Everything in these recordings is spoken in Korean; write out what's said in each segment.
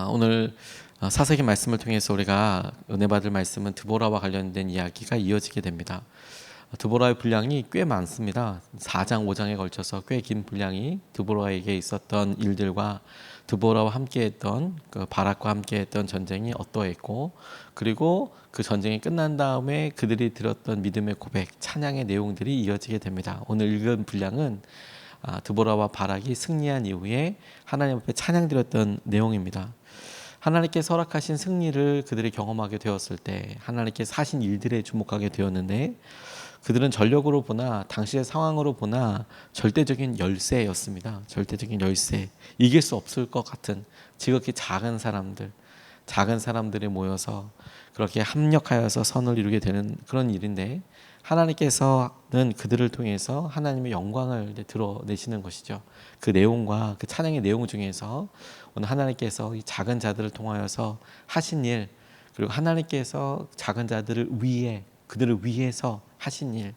오늘 사사기 말씀을 통해서 우리가 은혜 받을 말씀은 드보라와 관련된 이야기가 이어지게 됩니다. 드보라의 분량이 꽤 많습니다. 4장 5장에 걸쳐서 꽤 긴 분량이 드보라에게 있었던 일들과 드보라와 함께했던 바락과 함께했던 전쟁이 어떠했고, 그리고 그 전쟁이 끝난 다음에 그들이 들었던 믿음의 고백, 찬양의 내용들이 이어지게 됩니다. 오늘 읽은 분량은 드보라와 바락이 승리한 이후에 하나님 앞에 찬양드렸던 내용입니다. 하나님께서 허락하신 승리를 그들이 경험하게 되었을 때 하나님께서 하신 일들에 주목하게 되었는데, 그들은 전력으로 보나 당시의 상황으로 보나 절대적인 열세였습니다. 절대적인 열세, 이길 수 없을 것 같은 지극히 작은 사람들이 모여서 그렇게 합력하여서 선을 이루게 되는 그런 일인데, 하나님께서는 그들을 통해서 하나님의 영광을 드러내시는 것이죠. 그 내용과 그 찬양의 내용 중에서 오늘 하나님께서 이 작은 자들을 통하여서 하신 일, 그리고 하나님께서 작은 자들을 위해, 그들을 위해서 하신 일,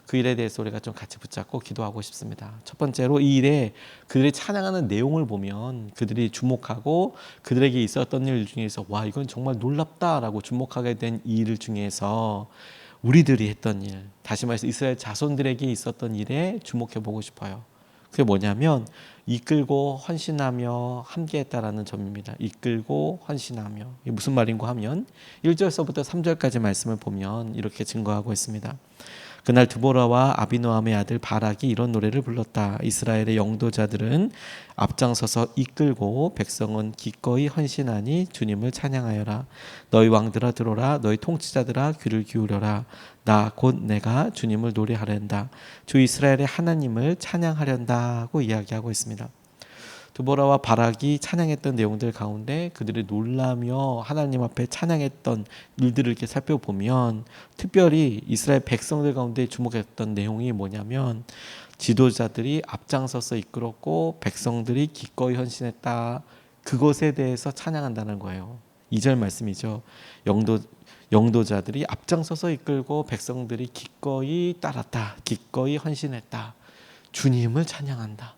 그 일에 대해서 우리가 좀 같이 붙잡고 기도하고 싶습니다. 첫 번째로 이 일에 그들이 찬양하는 내용을 보면 그들이 주목하고 그들에게 있었던 일 중에서 와, 이건 정말 놀랍다라고 주목하게 된 이 일 중에서 우리들이 했던 일, 다시 말해서 이스라엘 자손들에게 있었던 일에 주목해 보고 싶어요. 그게 뭐냐면 이끌고 헌신하며 함께했다라는 점입니다. 이끌고 헌신하며, 이게 무슨 말인가 하면 1절서부터 3절까지 말씀을 보면 이렇게 증거하고 있습니다. 그날 드보라와 아비노함의 아들 바락이 이런 노래를 불렀다. 이스라엘의 영도자들은 앞장서서 이끌고 백성은 기꺼이 헌신하니 주님을 찬양하여라. 너희 왕들아 들어라. 너희 통치자들아 귀를 기울여라. 나 곧 내가 주님을 노래하련다. 주 이스라엘의 하나님을 찬양하련다고 이야기하고 있습니다. 드보라와 바락이 찬양했던 내용들 가운데 그들이 놀라며 하나님 앞에 찬양했던 일들을 이렇게 살펴보면, 특별히 이스라엘 백성들 가운데 주목했던 내용이 뭐냐면 지도자들이 앞장서서 이끌었고 백성들이 기꺼이 헌신했다, 그것에 대해서 찬양한다는 거예요. 2절 말씀이죠. 영도자들이 앞장서서 이끌고 백성들이 기꺼이 따랐다, 기꺼이 헌신했다, 주님을 찬양한다.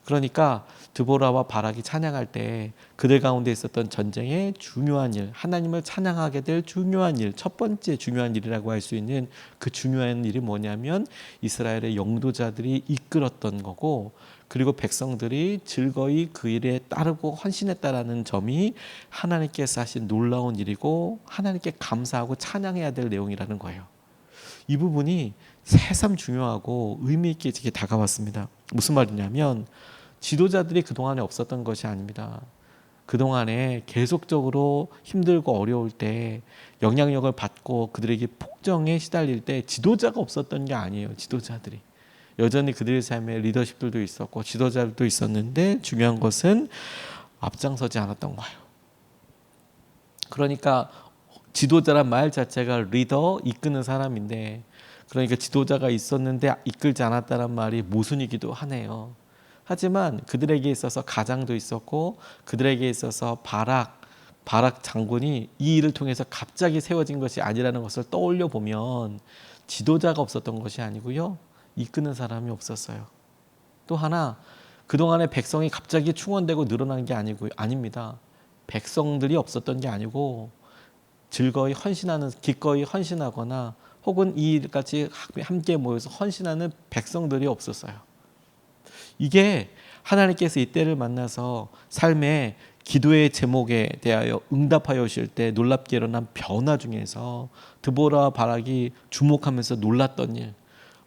그러니까 드보라와 바락이 찬양할 때 그들 가운데 있었던 전쟁의 중요한 일, 하나님을 찬양하게 될 중요한 일, 첫 번째 중요한 일이라고 할 수 있는 그 중요한 일이 뭐냐면 이스라엘의 영도자들이 이끌었던 거고, 그리고 백성들이 즐거이 그 일에 따르고 헌신했다라는 점이 하나님께서 하신 놀라운 일이고 하나님께 감사하고 찬양해야 될 내용이라는 거예요. 이 부분이 새삼 중요하고 의미 있게 다가왔습니다. 무슨 말이냐면 지도자들이 그동안에 없었던 것이 아닙니다. 그동안에 계속적으로 힘들고 어려울 때, 영향력을 받고 그들에게 폭정에 시달릴 때 지도자가 없었던 게 아니에요. 지도자들이 여전히 그들의 삶에 리더십들도 있었고 지도자들도 있었는데, 중요한 것은 앞장서지 않았던 거예요. 그러니까 지도자란 말 자체가 리더, 이끄는 사람인데, 그러니까 지도자가 있었는데 이끌지 않았다는 말이 모순이기도 하네요. 하지만 그들에게 있어서 가장도 있었고 그들에게 있어서 바락 장군이 이 일을 통해서 갑자기 세워진 것이 아니라는 것을 떠올려 보면 지도자가 없었던 것이 아니고요, 이끄는 사람이 없었어요. 또 하나, 그동안에 백성이 갑자기 충원되고 늘어난 게 아닙니다. 백성들이 없었던 게 아니고 기꺼이 헌신하거나 혹은 이 일까지 함께 모여서 헌신하는 백성들이 없었어요. 이게 하나님께서 이때를 만나서 삶의 기도의 제목에 대하여 응답하여 오실 때 놀랍게 일어난 변화 중에서 드보라와 바락이 주목하면서 놀랐던 일,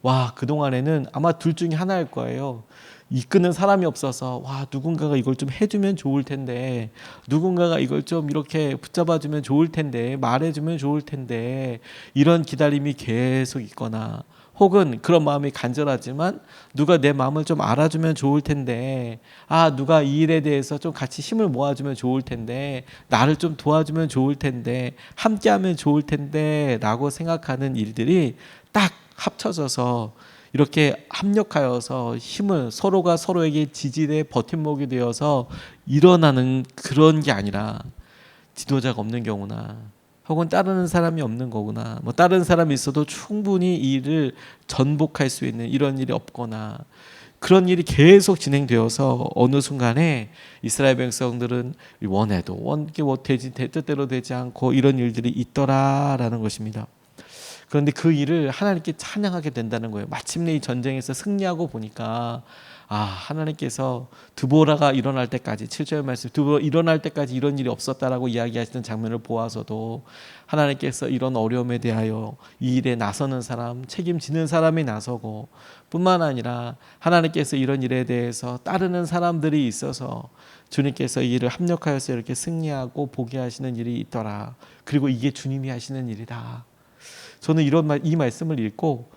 와, 그동안에는 아마 둘 중에 하나일 거예요. 이끄는 사람이 없어서 누군가가 이걸 좀 해주면 좋을 텐데, 누군가가 이걸 좀 이렇게 붙잡아주면 좋을 텐데, 말해주면 좋을 텐데, 이런 기다림이 계속 있거나, 혹은 그런 마음이 간절하지만 누가 내 마음을 좀 알아주면 좋을 텐데, 누가 이 일에 대해서 좀 같이 힘을 모아주면 좋을 텐데, 나를 좀 도와주면 좋을 텐데, 함께하면 좋을 텐데 라고 생각하는 일들이 딱 합쳐져서 이렇게 합력하여서 힘을, 서로가 서로에게 지지대 버팀목이 되어서 일어나는 그런 게 아니라, 지도자가 없는 경우나 혹은 따르는 사람이 없는 거구나, 다른 사람이 있어도 충분히 이 일을 전복할 수 있는 이런 일이 없거나, 그런 일이 계속 진행되어서 어느 순간에 이스라엘 백성들은 원해도 뜻대로 되지 않고 이런 일들이 있더라라는 것입니다. 그런데 그 일을 하나님께 찬양하게 된다는 거예요. 마침내 이 전쟁에서 승리하고 보니까 하나님께서 드보라가 일어날 때까지 7절 말씀 드보라 일어날 때까지 이런 일이 없었다라고 이야기하시는 장면을 보아서도 하나님께서 이런 어려움에 대하여 이 일에 나서는 사람, 책임지는 사람이 나서고 뿐만 아니라 하나님께서 이런 일에 대해서 따르는 사람들이 있어서 주님께서 이 일을 합력하여서 이렇게 승리하고 보게 하시는 일이 있더라. 그리고 이게 주님이 하시는 일이다. 저는 이 말씀을 읽고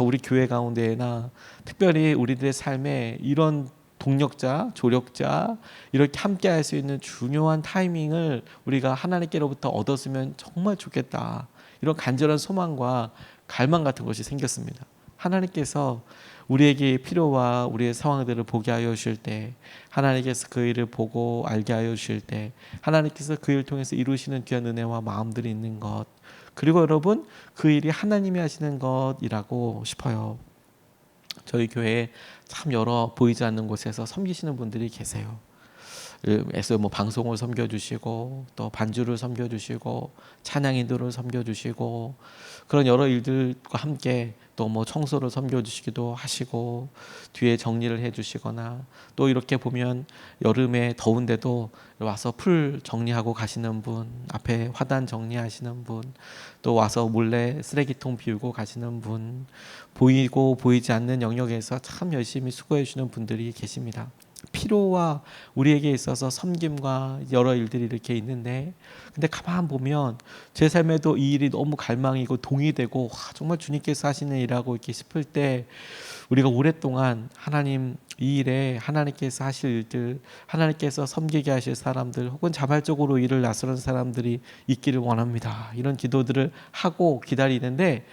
우리 교회 가운데나 특별히 우리들의 삶에 이런 동력자, 조력자 이렇게 함께 할 수 있는 중요한 타이밍을 우리가 하나님께로부터 얻었으면 정말 좋겠다. 이런 간절한 소망과 갈망 같은 것이 생겼습니다. 하나님께서 우리에게 필요와 우리의 상황들을 보게 하여 주실 때, 하나님께서 그 일을 보고 알게 하여 주실 때, 하나님께서 그 일을 통해서 이루시는 귀한 은혜와 마음들이 있는 것, 그리고 여러분 그 일이 하나님이 하시는 것이라고 싶어요. 저희 교회에 참 여러 보이지 않는 곳에서 섬기시는 분들이 계세요. 그래서 방송을 섬겨주시고 또 반주를 섬겨주시고 찬양인들을 섬겨주시고 그런 여러 일들과 함께 또 청소를 섬겨주시기도 하시고 뒤에 정리를 해주시거나 또 이렇게 보면 여름에 더운데도 와서 풀 정리하고 가시는 분, 앞에 화단 정리하시는 분, 또 와서 몰래 쓰레기통 비우고 가시는 분, 보이고 보이지 않는 영역에서 참 열심히 수고해 주시는 분들이 계십니다. 필요와 우리에게 있어서 섬김과 여러 일들이 이렇게 있는데, 근데 가만 보면 제 삶에도 이 일이 너무 갈망이고 동의되고 정말 주님께서 하시는 일이라고 이렇게 싶을 때 우리가 오랫동안 하나님 이 일에 하나님께서 하실 일들, 하나님께서 섬기게 하실 사람들 혹은 자발적으로 일을 나서는 사람들이 있기를 원합니다. 이런 기도들을 하고 기다리는데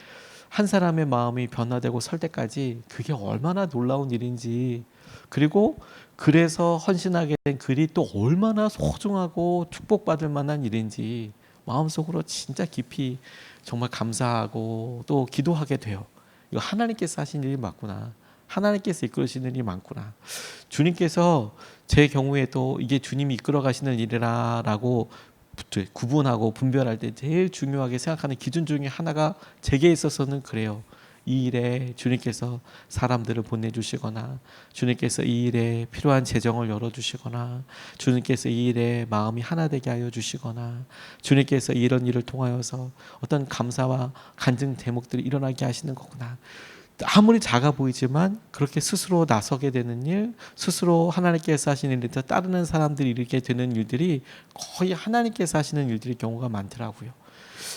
한 사람의 마음이 변화되고 설 때까지 그게 얼마나 놀라운 일인지, 그리고 그래서 헌신하게 된 글이 또 얼마나 소중하고 축복받을 만한 일인지 마음속으로 진짜 깊이 정말 감사하고 또 기도하게 돼요. 이거 하나님께서 하신 일이 맞구나. 하나님께서 이끌으시는 일이 많구나. 주님께서 제 경우에도 이게 주님이 이끌어 가시는 일이라고 구분하고 분별할 때 제일 중요하게 생각하는 기준 중에 하나가 제게 있어서는 그래요. 이 일에 주님께서 사람들을 보내주시거나 주님께서 이 일에 필요한 재정을 열어주시거나 주님께서 이 일에 마음이 하나 되게 하여 주시거나 주님께서 이런 일을 통하여서 어떤 감사와 간증 대목들이 일어나게 하시는 거구나. 아무리 작아 보이지만 그렇게 스스로 나서게 되는 일, 스스로 하나님께서 하시는 일에 따르는 사람들이 이렇게 되는 일들이 거의 하나님께서 하시는 일들의 경우가 많더라고요.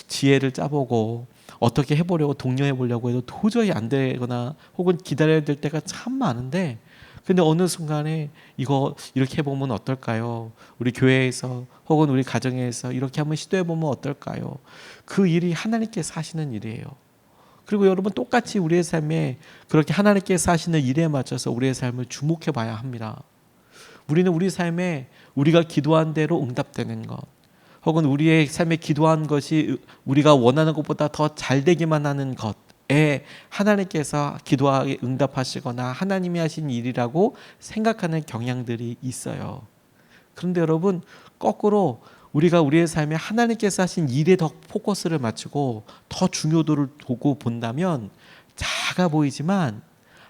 지혜를 짜보고 어떻게 해보려고 독려해보려고 해도 도저히 안 되거나 혹은 기다려야 될 때가 참 많은데, 근데 어느 순간에 이거 이렇게 해보면 어떨까요? 우리 교회에서 혹은 우리 가정에서 이렇게 한번 시도해보면 어떨까요? 그 일이 하나님께서 하시는 일이에요. 그리고 여러분 똑같이 우리의 삶에 그렇게 하나님께서 하시는 일에 맞춰서 우리의 삶을 주목해 봐야 합니다. 우리는 우리 삶에 우리가 기도한 대로 응답되는 것, 혹은 우리의 삶에 기도한 것이 우리가 원하는 것보다 더 잘 되기만 하는 것에 하나님께서 기도하게 응답하시거나 하나님이 하신 일이라고 생각하는 경향들이 있어요. 그런데 여러분 거꾸로 우리가 우리의 삶에 하나님께서 하신 일에 더 포커스를 맞추고 더 중요도를 두고 본다면 작아 보이지만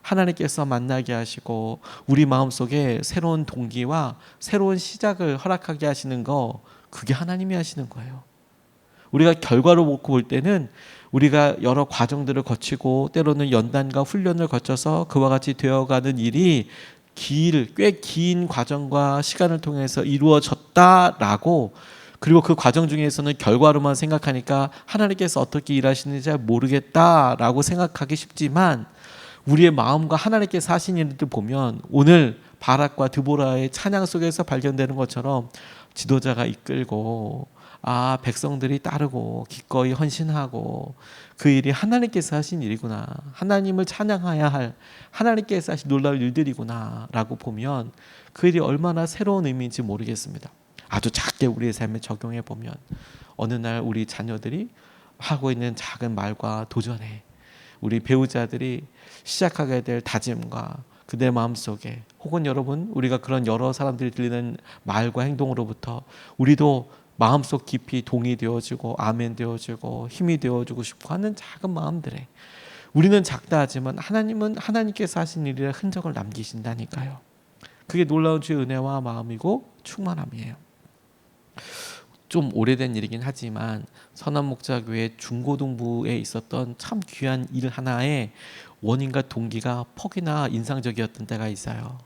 하나님께서 만나게 하시고 우리 마음속에 새로운 동기와 새로운 시작을 허락하게 하시는 거, 그게 하나님이 하시는 거예요. 우리가 결과로 놓고 볼 때는 우리가 여러 과정들을 거치고 때로는 연단과 훈련을 거쳐서 그와 같이 되어가는 일이 꽤 긴 과정과 시간을 통해서 이루어졌다라고, 그리고 그 과정 중에서는 결과로만 생각하니까 하나님께서 어떻게 일하시는지 잘 모르겠다라고 생각하기 쉽지만, 우리의 마음과 하나님께서 하신 일들 보면 오늘 바락과 드보라의 찬양 속에서 발견되는 것처럼 지도자가 이끌고 백성들이 따르고 기꺼이 헌신하고 그 일이 하나님께서 하신 일이구나, 하나님을 찬양해야 할 하나님께서 하신 놀라운 일들이구나 라고 보면 그 일이 얼마나 새로운 의미인지 모르겠습니다. 아주 작게 우리의 삶에 적용해 보면 어느 날 우리 자녀들이 하고 있는 작은 말과 도전에 우리 배우자들이 시작하게 될 다짐과 그대 마음속에, 혹은 여러분 우리가 그런 여러 사람들이 들리는 말과 행동으로부터 우리도 마음속 깊이 동의되어지고 아멘 되어지고 힘이 되어주고 싶어 하는 작은 마음들에, 우리는 작다 하지만 하나님은 하나님께서 하신 일에 흔적을 남기신다니까요. 그게 놀라운 주의 은혜와 마음이고 충만함이에요. 좀 오래된 일이긴 하지만 선한목자교회 중고등부에 있었던 참 귀한 일 하나에 원인과 동기가 퍽이나 인상적이었던 때가 있어요.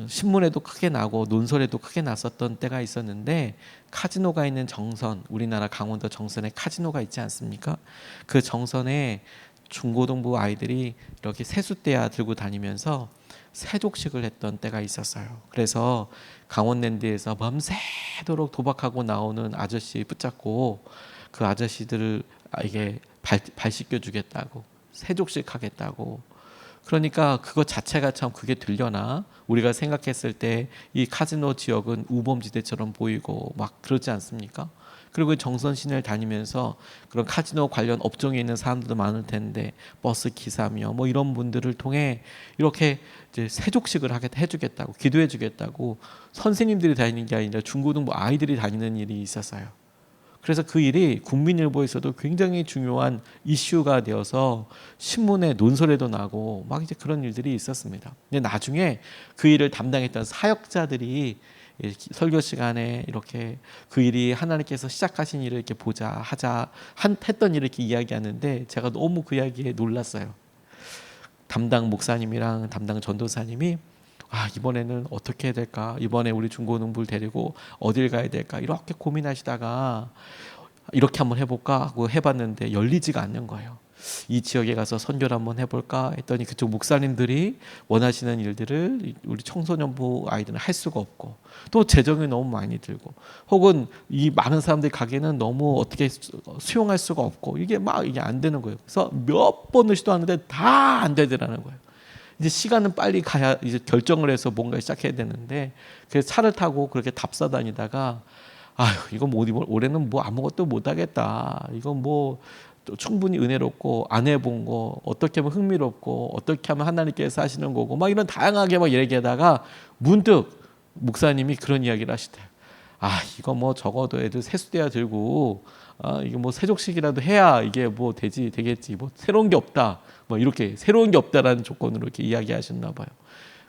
신문에도 크게 나고 논설에도 크게 났었던 때가 있었는데, 카지노가 있는 정선, 우리나라 강원도 정선에 카지노가 있지 않습니까? 그 정선에 중고등부 아이들이 이렇게 세숫대야 들고 다니면서 세족식을 했던 때가 있었어요. 그래서 강원랜드에서 밤새도록 도박하고 나오는 아저씨 붙잡고 그 아저씨들을 이게 발 씻겨주겠다고, 세족식 하겠다고. 그러니까 그것 자체가 참 그게 들려나? 우리가 생각했을 때 이 카지노 지역은 우범지대처럼 보이고 막 그렇지 않습니까? 그리고 정선 시내를 다니면서 그런 카지노 관련 업종에 있는 사람들도 많을 텐데, 버스 기사며 뭐 이런 분들을 통해 이렇게 이제 세족식을 해주겠다고, 기도해주겠다고 선생님들이 다니는 게 아니라 중고등부 아이들이 다니는 일이 있었어요. 그래서 그 일이 국민일보에서도 굉장히 중요한 이슈가 되어서 신문에 논설에도 나고 막 이제 그런 일들이 있었습니다. 근데 나중에 그 일을 담당했던 사역자들이 설교 시간에 이렇게 그 일이 하나님께서 시작하신 일을 이렇게 보자 하자 했던 일을 이렇게 이야기하는데, 제가 너무 그 이야기에 놀랐어요. 담당 목사님이랑 담당 전도사님이 이번에는 어떻게 해야 될까? 이번에 우리 중고등부를 데리고 어딜 가야 될까? 이렇게 고민하시다가 이렇게 한번 해볼까 하고 해봤는데 열리지가 않는 거예요. 이 지역에 가서 선교를 한번 해볼까 했더니 그쪽 목사님들이 원하시는 일들을 우리 청소년부 아이들은 할 수가 없고, 또 재정이 너무 많이 들고, 혹은 이 많은 사람들이 가기에는 너무 어떻게 수용할 수가 없고, 이게 안 되는 거예요. 그래서 몇 번을 시도하는데 다 안 되더라는 거예요. 이제 시간은 빨리 가야 이제 결정을 해서 뭔가 시작해야 되는데, 그래서 차를 타고 그렇게 답사 다니다가 이거 올해는 뭐 아무것도 못 하겠다. 이건 뭐 충분히 은혜롭고 안 해본 거, 어떻게 하면 흥미롭고 어떻게 하면 하나님께서 하시는 거고 막 이런 다양하게 막 얘기하다가 문득 목사님이 그런 이야기를 하시대요. 이거 뭐 적어도 애들 세수대야 들고 이게 뭐 세족식이라도 해야 이게 뭐 되겠지. 뭐 새로운 게 없다. 뭐 이렇게 새로운 게 없다라는 조건으로 이렇게 이야기하셨나 봐요.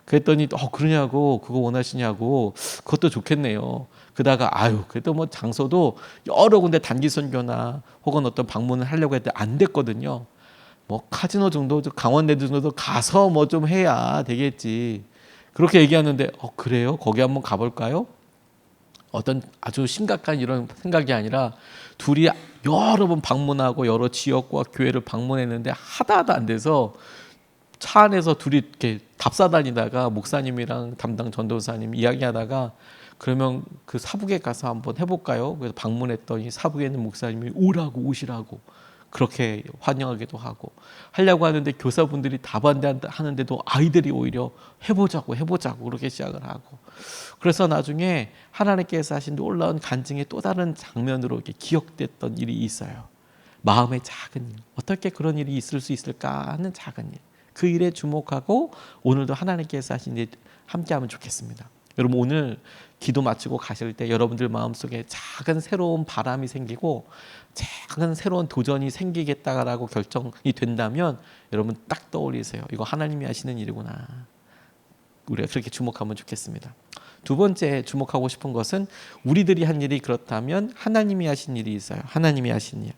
그랬더니 그러냐고, 그거 원하시냐고, 그것도 좋겠네요. 그러다가 그래도 뭐 장소도 여러 군데 단기 선교나 혹은 어떤 방문을 하려고 했는데 안 됐거든요. 뭐 카지노 정도, 강원랜드 정도 가서 뭐 좀 해야 되겠지. 그렇게 얘기하는데 그래요? 거기 한번 가볼까요? 어떤 아주 심각한 이런 생각이 아니라 둘이 여러 번 방문하고 여러 지역과 교회를 방문했는데 하다 안 돼서 차 안에서 둘이 이렇게 답사 다니다가 목사님이랑 담당 전도사님 이야기하다가, 그러면 그 사북에 가서 한번 해볼까요? 그래서 방문했더니 사북에 있는 목사님이 오시라고 그렇게 환영하기도 하고 하려고 하는데, 교사분들이 다 반대하는데도 아이들이 오히려 해보자고 그렇게 시작을 하고, 그래서 나중에 하나님께서 하신 놀라운 간증의 또 다른 장면으로 이렇게 기억됐던 일이 있어요. 마음의 작은 일, 어떻게 그런 일이 있을 수 있을까 하는 작은 일, 그 일에 주목하고 오늘도 하나님께서 하신 일 함께하면 좋겠습니다. 여러분, 오늘 기도 마치고 가실 때 여러분들 마음속에 작은 새로운 바람이 생기고 작은 새로운 도전이 생기겠다라고 결정이 된다면 여러분 딱 떠올리세요. 이거 하나님이 하시는 일이구나. 우리가 그렇게 주목하면 좋겠습니다. 두 번째 주목하고 싶은 것은, 우리들이 한 일이 그렇다면 하나님이 하신 일이 있어요. 하나님이 하신 일.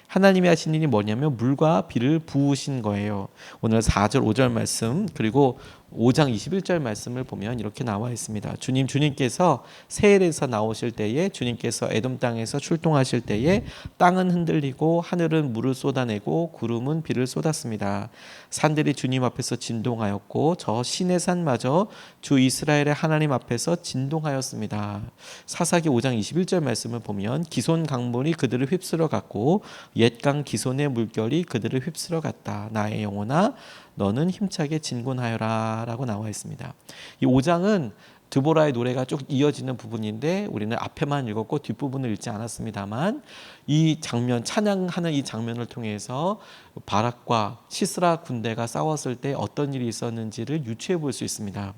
하나님이 하신 일이 뭐냐면 물과 비를 부으신 거예요. 오늘 4절 5절 말씀, 그리고 5장 21절 말씀을 보면 이렇게 나와 있습니다. 주님께서 세엘에서 나오실 때에, 주님께서 에돔 땅에서 출동하실 때에 땅은 흔들리고 하늘은 물을 쏟아내고 구름은 비를 쏟았습니다. 산들이 주님 앞에서 진동하였고 저 시내산마저 주 이스라엘의 하나님 앞에서 진동하였습니다. 사사기 5장 21절 말씀을 보면 기손 강물이 그들을 휩쓸어 갔고 옛강 기손의 물결이 그들을 휩쓸어 갔다. 나의 영혼아 너는 힘차게 진군하여라 라고 나와 있습니다. 이 5장은 드보라의 노래가 쭉 이어지는 부분인데 우리는 앞에만 읽었고 뒷부분을 읽지 않았습니다만 이 장면, 찬양하는 이 장면을 통해서 바락과 시스라 군대가 싸웠을 때 어떤 일이 있었는지를 유추해 볼 수 있습니다.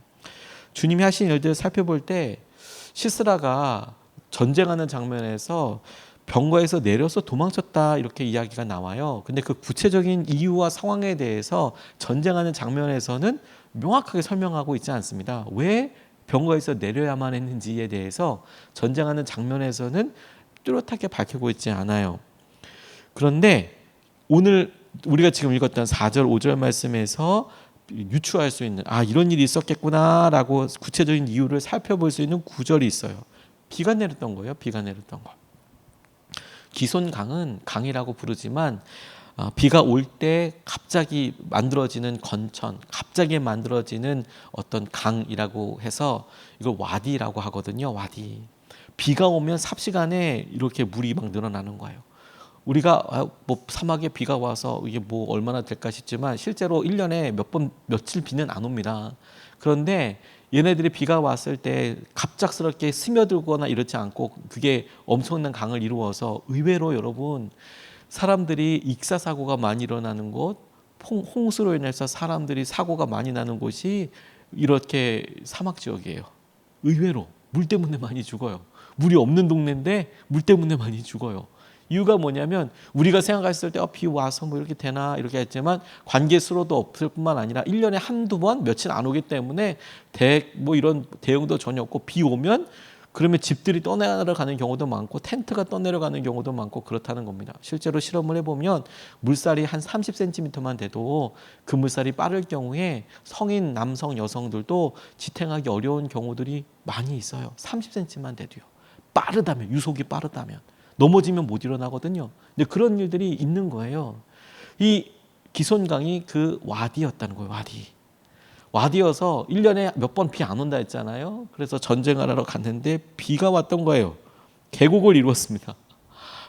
주님이 하신 일들을 살펴볼 때 시스라가 전쟁하는 장면에서 병거에서 내려서 도망쳤다 이렇게 이야기가 나와요. 근데 그 구체적인 이유와 상황에 대해서 전쟁하는 장면에서는 명확하게 설명하고 있지 않습니다. 왜 병거에서 내려야만 했는지에 대해서 전쟁하는 장면에서는 뚜렷하게 밝히고 있지 않아요. 그런데 오늘 우리가 지금 읽었던 4절 5절 말씀에서 유추할 수 있는 이런 일이 있었겠구나라고 구체적인 이유를 살펴볼 수 있는 구절이 있어요. 비가 내렸던 거예요. 비가 내렸던 거. 기손강은 강이라고 부르지만 비가 올 때 갑자기 만들어지는 건천, 갑자기 만들어지는 어떤 강이라고 해서 이걸 와디라고 하거든요. 와디. 비가 오면 삽시간에 이렇게 물이 막 늘어나는 거예요. 우리가 뭐 사막에 비가 와서 이게 뭐 얼마나 될까 싶지만 실제로 1년에 며칠 비는 안 옵니다. 그런데 얘네들이 비가 왔을 때 갑작스럽게 스며들거나 이렇지 않고 그게 엄청난 강을 이루어서 의외로 여러분 사람들이 익사사고가 많이 일어나는 곳, 홍수로 인해서 사람들이 사고가 많이 나는 곳이 이렇게 사막 지역이에요. 의외로 물 때문에 많이 죽어요. 물이 없는 동네인데 물 때문에 많이 죽어요. 이유가 뭐냐면 우리가 생각했을 때 비 와서 뭐 이렇게 되나 이렇게 했지만 관계 수로도 없을 뿐만 아니라 1년에 한두 번 며칠 안 오기 때문에 뭐 이런 대응도 전혀 없고 비 오면 그러면 집들이 떠내려가는 경우도 많고 텐트가 떠내려가는 경우도 많고 그렇다는 겁니다. 실제로 실험을 해보면 물살이 한 30cm만 돼도 그 물살이 빠를 경우에 성인 남성 여성들도 지탱하기 어려운 경우들이 많이 있어요. 30cm만 돼도요. 빠르다면 유속이 빠르다면 넘어지면 못 일어나거든요. 근데 그런 일들이 있는 거예요. 이 기손강이 그 와디였다는 거예요. 와디여서 1년에 몇 번 비 안 온다 했잖아요. 그래서 전쟁하러 갔는데 비가 왔던 거예요. 계곡을 이루었습니다.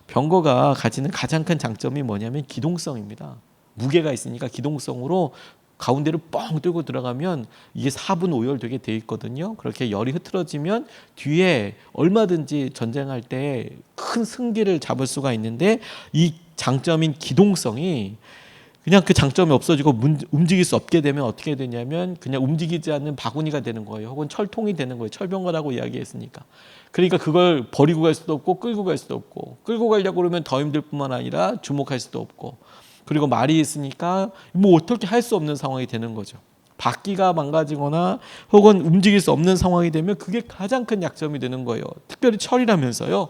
병거가 가지는 가장 큰 장점이 뭐냐면 기동성입니다. 무게가 있으니까 기동성으로 가운데를 뻥 뚫고 들어가면 이게 4분 오열되게 돼 있거든요. 그렇게 열이 흐트러지면 뒤에 얼마든지 전쟁할 때 큰 승기를 잡을 수가 있는데 이 장점인 기동성이 그냥 그 장점이 없어지고 움직일 수 없게 되면 어떻게 되냐면 그냥 움직이지 않는 바구니가 되는 거예요. 혹은 철통이 되는 거예요. 철병거라고 이야기했으니까. 그러니까 그걸 버리고 갈 수도 없고 끌고 갈 수도 없고 끌고 가려고 그러면 더 힘들 뿐만 아니라 주목할 수도 없고 그리고 말이 있으니까 뭐 어떻게 할 수 없는 상황이 되는 거죠. 바퀴가 망가지거나 혹은 움직일 수 없는 상황이 되면 그게 가장 큰 약점이 되는 거예요. 특별히 철이라면서요.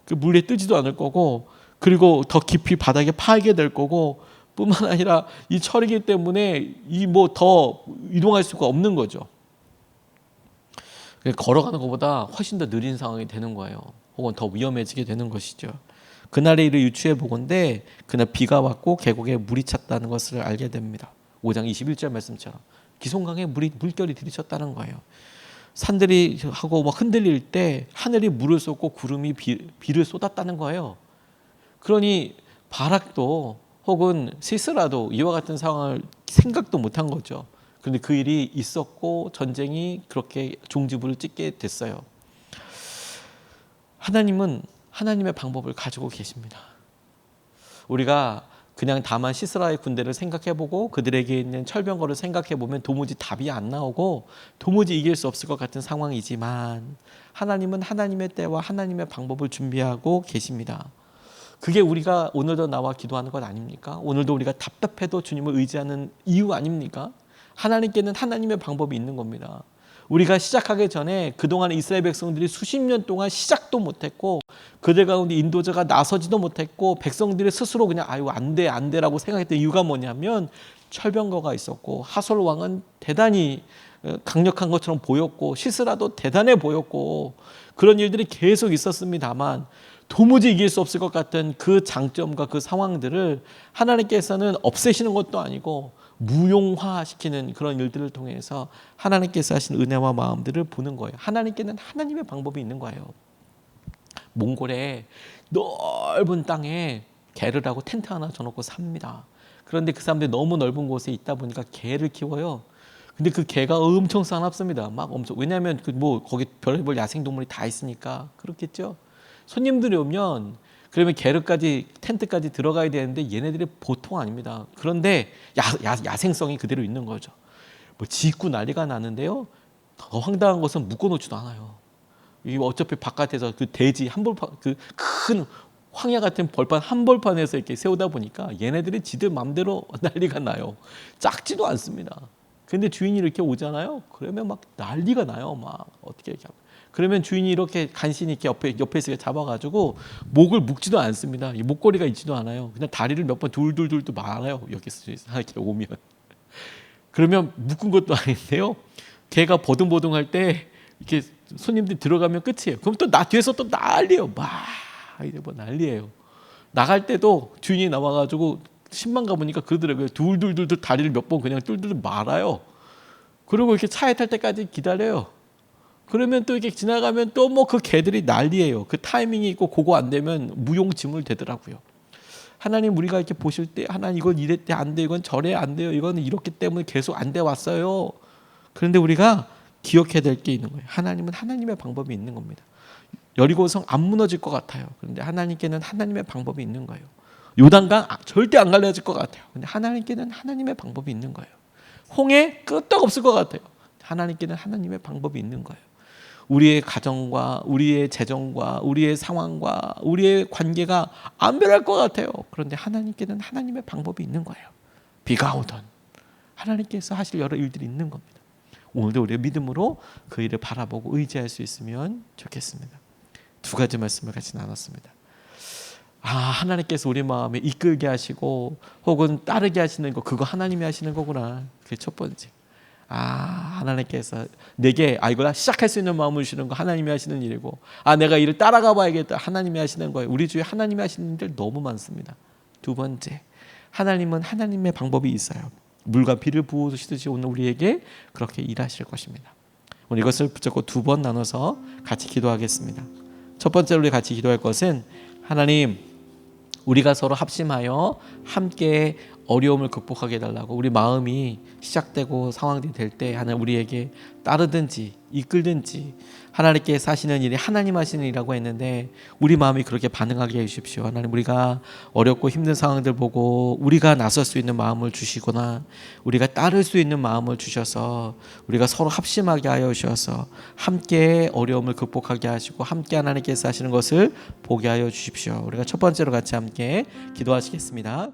그 물에 뜨지도 않을 거고 그리고 더 깊이 바닥에 파게 될 거고 뿐만 아니라 이 철이기 때문에 이 뭐 더 이동할 수가 없는 거죠. 걸어가는 것보다 훨씬 더 느린 상황이 되는 거예요. 혹은 더 위험해지게 되는 것이죠. 그날의 일을 유추해 보건대 그날 비가 왔고 계곡에 물이 찼다는 것을 알게 됩니다. 5장 21절 말씀처럼 기손강에 물결이 들이쳤다는 거예요. 산들이 하고 막 흔들릴 때 하늘이 물을 쏟고 구름이 비를 쏟았다는 거예요. 그러니 바락도 혹은 시스라도 이와 같은 상황을 생각도 못한 거죠. 그런데 그 일이 있었고 전쟁이 그렇게 종지부를 찍게 됐어요. 하나님은 하나님의 방법을 가지고 계십니다. 우리가 그냥 다만 시스라의 군대를 생각해보고 그들에게 있는 철병거를 생각해보면 도무지 답이 안 나오고 도무지 이길 수 없을 것 같은 상황이지만 하나님은 하나님의 때와 하나님의 방법을 준비하고 계십니다. 그게 우리가 오늘도 나와 기도하는 것 아닙니까? 오늘도 우리가 답답해도 주님을 의지하는 이유 아닙니까? 하나님께는 하나님의 방법이 있는 겁니다. 우리가 시작하기 전에 그동안 이스라엘 백성들이 수십 년 동안 시작도 못했고 그들 가운데 인도자가 나서지도 못했고 백성들이 스스로 그냥 안 돼라고 생각했던 이유가 뭐냐면 철병거가 있었고 하솔 왕은 대단히 강력한 것처럼 보였고 시스라도 대단해 보였고 그런 일들이 계속 있었습니다만 도무지 이길 수 없을 것 같은 그 장점과 그 상황들을 하나님께서는 없애시는 것도 아니고 무용화시키는 그런 일들을 통해서 하나님께서 하신 은혜와 마음들을 보는 거예요. 하나님께는 하나님의 방법이 있는 거예요. 몽골의 넓은 땅에 개를 하고 텐트 하나 쳐놓고 삽니다. 그런데 그 사람들이 너무 넓은 곳에 있다 보니까 개를 키워요. 근데 그 개가 엄청 사납습니다. 막 엄청, 왜냐하면 그 뭐 거기 별의별 야생동물이 다 있으니까 그렇겠죠. 손님들이 오면 그러면 게르까지 텐트까지 들어가야 되는데 얘네들이 보통 아닙니다. 그런데 야생성이 그대로 있는 거죠. 뭐 짖고 난리가 나는데요. 더 황당한 것은 묶어놓지도 않아요. 이게 어차피 바깥에서 그 돼지 한벌판, 그 큰 황야 같은 벌판 한벌판에서 이렇게 세우다 보니까 얘네들이 지들 맘대로 난리가 나요. 작지도 않습니다. 근데 주인이 이렇게 오잖아요. 그러면 막 난리가 나요. 막 어떻게 이렇게 하면. 그러면 주인이 이렇게 간신히 이렇게 옆에서 잡아가지고 목을 묶지도 않습니다. 이 목걸이가 있지도 않아요. 그냥 다리를 몇 번 둘둘둘 말아요. 여기서 이렇게 오면. 그러면 묶은 것도 아닌데요. 걔가 버둥버둥할 때 이렇게 손님들이 들어가면 끝이에요. 그럼 또 뒤에서 또 난리예요. 막 이제 뭐 난리예요. 나갈 때도 주인이 나와가지고 신방 가보니까 그러더라고요. 둘둘둘 다리를 몇 번 그냥 뚫뚫 말아요. 그리고 이렇게 차에 탈 때까지 기다려요. 그러면 또 이렇게 지나가면 또 뭐 그 개들이 난리예요. 그 타이밍이 있고 그거 안 되면 무용지물 되더라고요. 하나님 우리가 이렇게 보실 때 하나님 이건 이랬대 안 돼, 이건 저래 안 돼요, 이건 이렇기 때문에 계속 안 돼 왔어요. 그런데 우리가 기억해야 될 게 있는 거예요. 하나님은 하나님의 방법이 있는 겁니다. 여리고성 안 무너질 것 같아요. 그런데 하나님께는 하나님의 방법이 있는 거예요. 요단강 절대 안 갈라질 것 같아요. 근데 하나님께는 하나님의 방법이 있는 거예요. 홍해 끄떡없을 것 같아요. 하나님께는 하나님의 방법이 있는 거예요. 우리의 가정과 우리의 재정과 우리의 상황과 우리의 관계가 안 변할 것 같아요. 그런데 하나님께는 하나님의 방법이 있는 거예요. 비가 오던 하나님께서 하실 여러 일들이 있는 겁니다. 오늘도 우리의 믿음으로 그 일을 바라보고 의지할 수 있으면 좋겠습니다. 두 가지 말씀을 같이 나눴습니다. 하나님께서 우리 마음에 이끌게 하시고 혹은 따르게 하시는 거, 그거 하나님이 하시는 거구나. 그게 첫 번째. 하나님께서 내게 이거 시작할 수 있는 마음을 주시는 거 하나님이 하시는 일이고, 내가 이를 따라가 봐야겠다, 하나님이 하시는 거예요. 우리 주위에 하나님이 하시는 일들 너무 많습니다. 두 번째, 하나님은 하나님의 방법이 있어요. 물과 비를 부으시듯이 오늘 우리에게 그렇게 일하실 것입니다. 오늘 이것을 붙잡고 두 번 나눠서 같이 기도하겠습니다. 첫 번째로 우리 같이 기도할 것은, 하나님 우리가 서로 합심하여 함께 어려움을 극복하게 해달라고, 우리 마음이 시작되고 상황이 될 때 하나님 우리에게 따르든지 이끌든지 하나님께서 하시는 일이 하나님 하시는 일이라고 했는데 우리 마음이 그렇게 반응하게 해주십시오. 하나님 우리가 어렵고 힘든 상황들 보고 우리가 나설 수 있는 마음을 주시거나 우리가 따를 수 있는 마음을 주셔서 우리가 서로 합심하게 하여 주셔서 함께 어려움을 극복하게 하시고 함께 하나님께서 하시는 것을 보게 하여 주십시오. 우리가 첫 번째로 같이 함께 기도하시겠습니다.